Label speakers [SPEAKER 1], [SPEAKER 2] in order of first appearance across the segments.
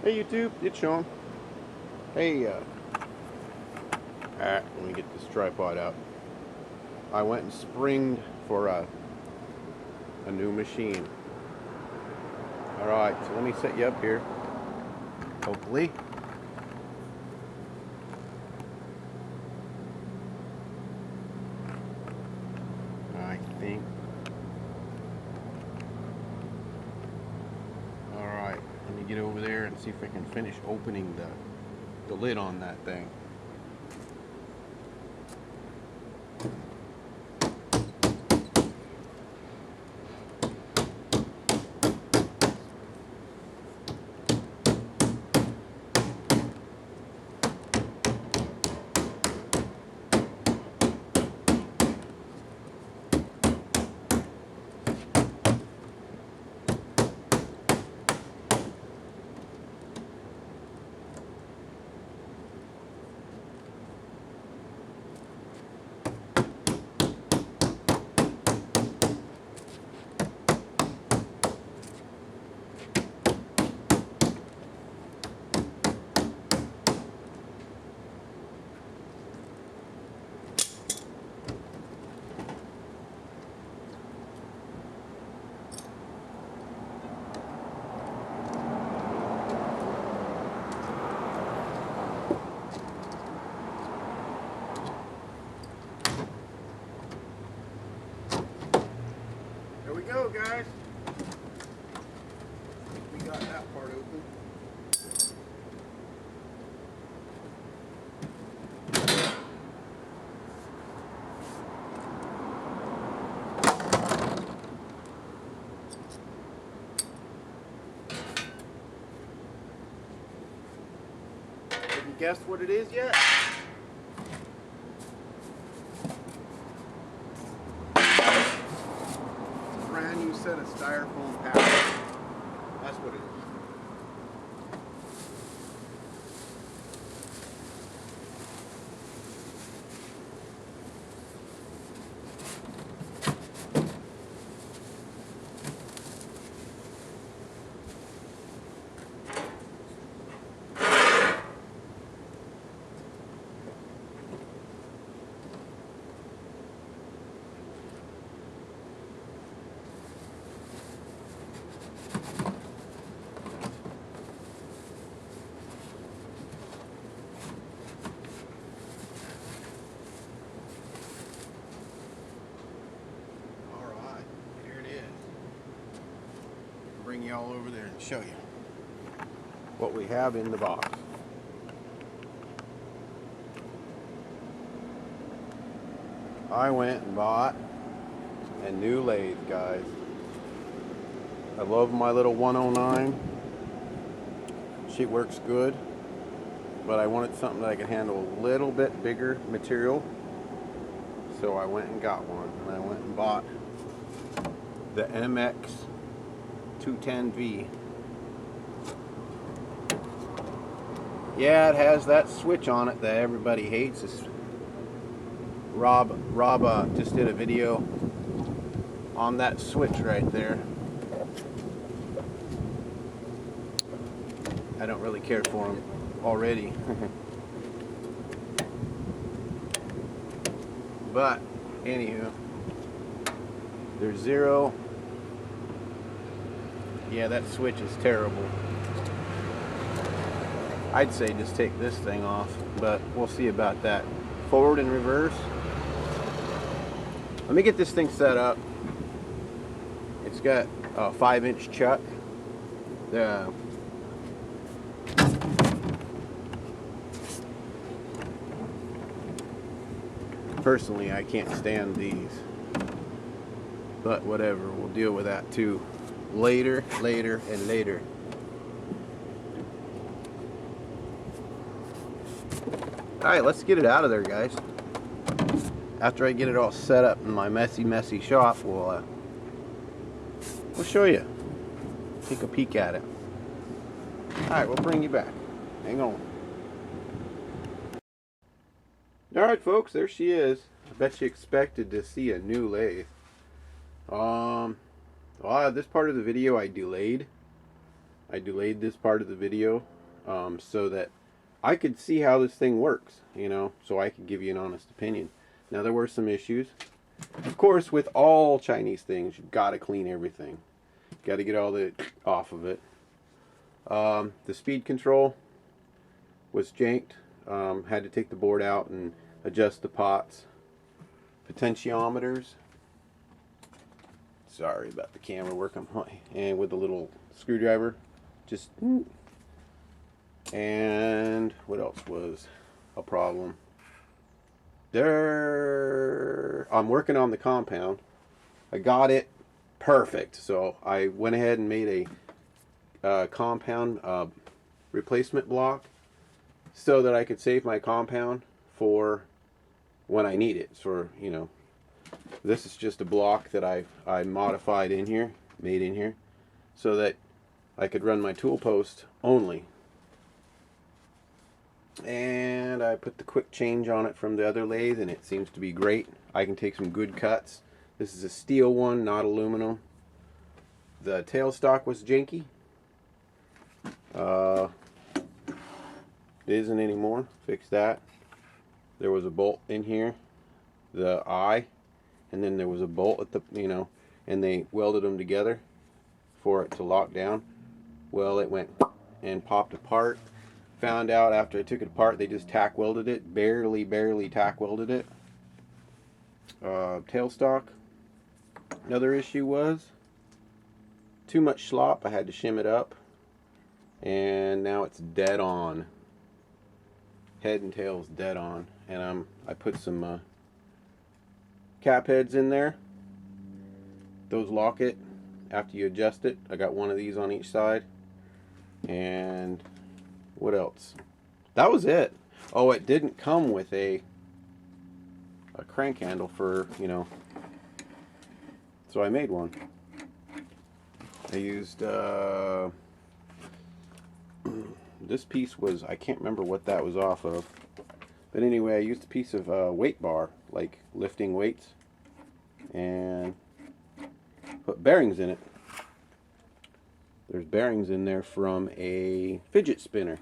[SPEAKER 1] Hey YouTube, it's Sean. Hey, let me get this tripod out. I went and springed for a new machine. Alright, so let me set you up here. Hopefully. I think. Alright, let me get over there and see if I can finish opening the lid on that thing. There we go, guys. We got that part open. Have you guessed what it is yet? Brand new set of styrofoam paddles. That's what it is. Bring you all over there and show you what we have in the box. I went and bought a new lathe, guys. I love my little 109. She works good, but I wanted something that I could handle a little bit bigger material, so I went and got one. And I went and bought the Mx-210V. Yeah, it has that switch on it that everybody hates. Rob just did a video on that switch right there. I don't really care for him already. But anywho, there's zero. Yeah, that switch is terrible. I'd say just take this thing off, but we'll see about that. Forward and reverse. Let me get this thing set up. It's got a 5-inch chuck. Personally, I can't stand these, but whatever, we'll deal with that too later. Alright, let's get it out of there, guys. After I get it all set up in my messy shop, we'll show you. Take a peek at it. Alright, we'll bring you back. Hang on. Alright folks, there she is. I bet you expected to see a new lathe. Well, this part of the video I delayed. I delayed this part of the video so that I could see how this thing works, you know, so I could give you an honest opinion. Now, there were some issues. Of course, with all Chinese things, you've got to clean everything. Got to get all the off of it. The speed control was janked. Had to take the board out and adjust the pots. Potentiometers. Sorry about the camera work. And with a little screwdriver, just. And what else was a problem? I'm working on the compound. I got it perfect, so I went ahead and made a compound replacement block so that I could save my compound for when I need it. For, you know, this is just a block that I modified in here, made in here, so that I could run my tool post only. And I put the quick change on it from the other lathe, and it seems to be great. I can take some good cuts. This is a steel one, not aluminum. The tailstock was janky. It isn't anymore. Fix that. There was a bolt in here, the eye, and then there was a bolt at the, you know, and they welded them together for it to lock down. Well, it went and popped apart. Found out after I took it apart, they just tack welded it, barely tack welded it. Tailstock. Another issue was too much slop. I had to shim it up, and now it's dead on. Head and tail's dead on, and I put some cap heads in there. Those lock it after you adjust it. I got one of these on each side, and what else? That was it. Oh, it didn't come with a crank handle for, you know, so I made one. I used this piece was, I can't remember what that was off of, but anyway, I used a piece of weight bar, like lifting weights, and put bearings in it. There's bearings in there from a fidget spinner.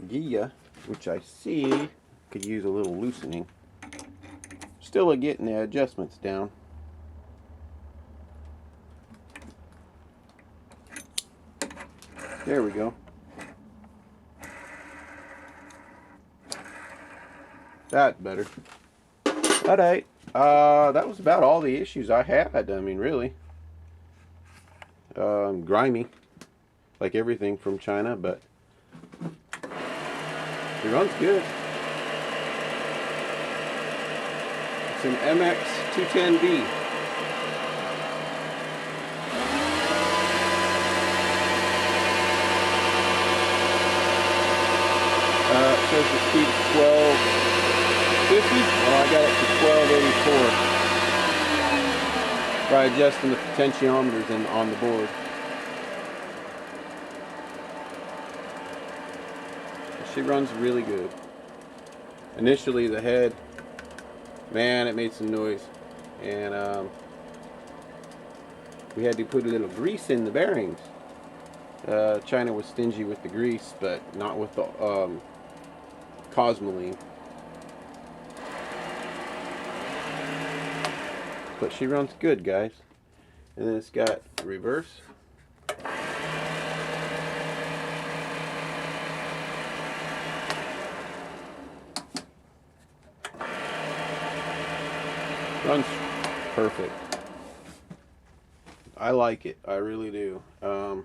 [SPEAKER 1] Yeah, which I see could use a little loosening. Still getting the adjustments down. There we go. That's better. Alright, that was about all the issues I had. I mean, really. Grimy, like everything from China, but it runs good. It's an Mx-210V. It says the speed is 1250. Well, I got it to 1284 by adjusting the potentiometers on the board. She runs really good. Initially, the head, man, it made some noise, and we had to put a little grease in the bearings. China was stingy with the grease, but not with the Cosmoline. But she runs good, guys. And then it's got reverse. Runs perfect. I like it. I really do. I'm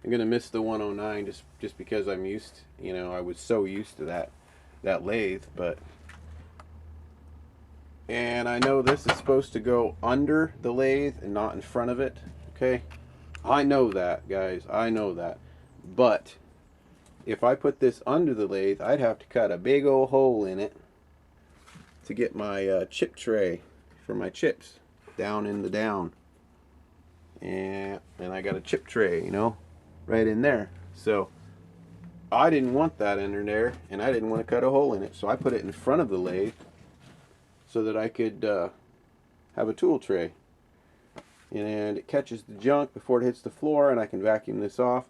[SPEAKER 1] gonna miss the 109 just because I'm used. You know, I was so used to that lathe, but. And I know this is supposed to go under the lathe and not in front of it. Okay, I know that, guys. I know that. But if I put this under the lathe, I'd have to cut a big old hole in it to get my chip tray for my chips down in the down. And I got a chip tray, you know, right in there. So I didn't want that under there, and I didn't want to cut a hole in it. So I put it in front of the lathe so that I could have a tool tray. and it catches the junk before it hits the floor, and I can vacuum this off.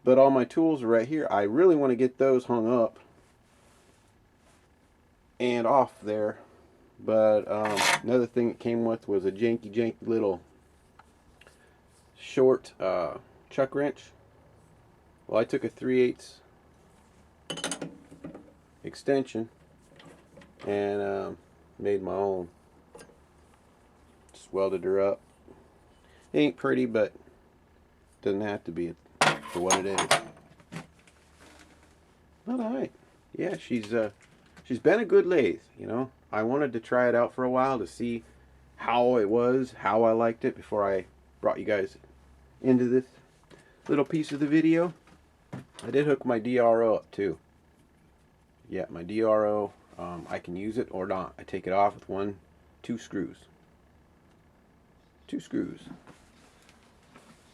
[SPEAKER 1] But all my tools are right here. I really want to get those hung up and off there. But another thing it came with was a janky little short chuck wrench. Well, I took a 3/8 extension and made my own. Just welded her up. It ain't pretty, but doesn't have to be for what it is. Alright. Yeah, she's been a good lathe, you know. I wanted to try it out for a while to see how it was, how I liked it before I brought you guys into this little piece of the video. I did hook my DRO up too. Yeah, my DRO, I can use it or not. I take it off with two screws. 2 screws.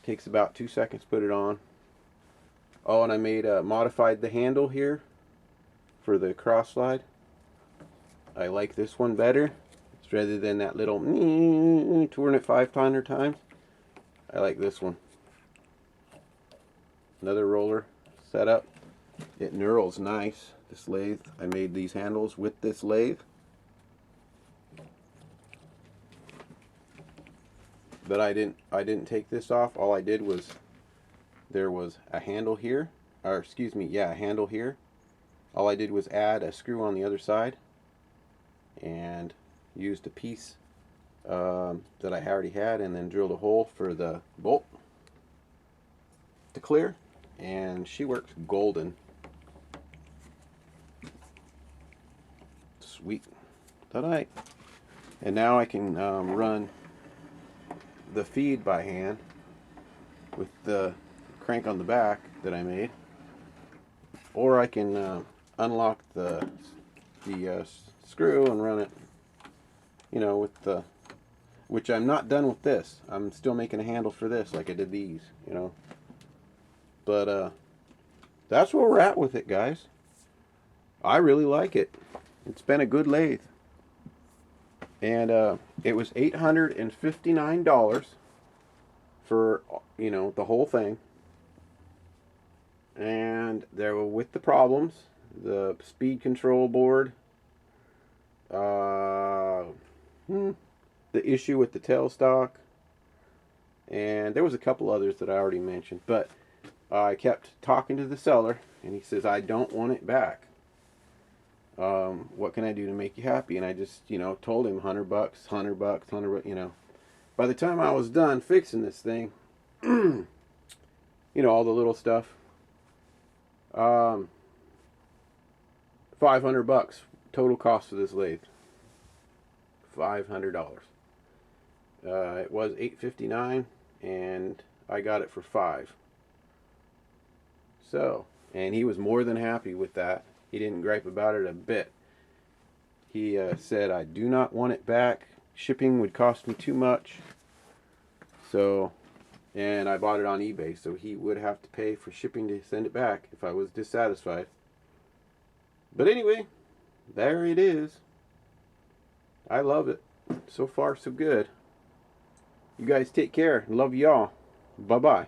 [SPEAKER 1] Takes about 2 seconds to put it on. Oh, and I modified the handle here for the cross slide. I like this one better. It's rather than that little turn it 500 times. I like this one. Another roller setup. It knurls nice. This lathe, I made these handles with this lathe. But I didn't take this off. All I did was there was a handle here, or excuse me, yeah, a handle here. All I did was add a screw on the other side and used a piece that I already had, and then drilled a hole for the bolt to clear, and she works golden. Sweet. Alright. And now I can run the feed by hand with the crank on the back that I made, or I can unlock the screw and run it, you know, with the, which I'm not done with this. I'm still making a handle for this like I did these, you know. But that's where we're at with it, guys. I really like it. It's been a good lathe. And it was $859 for, you know, the whole thing. And there were, with the problems, the speed control board, the issue with the tailstock, and there was a couple others that I already mentioned. But I kept talking to the seller, and he says, I don't want it back. What can I do to make you happy? And I just, you know, told him $100, $100, you know. By the time I was done fixing this thing, you know, all the little stuff, $500 total cost for this lathe. $500. It was $859, and I got it for $5. So, and he was more than happy with that. He didn't gripe about it a bit. He said, I do not want it back. Shipping would cost me too much. So, and I bought it on eBay, so he would have to pay for shipping to send it back if I was dissatisfied. But anyway, there it is. I love it. So far, so good. You guys take care. Love y'all. Bye-bye.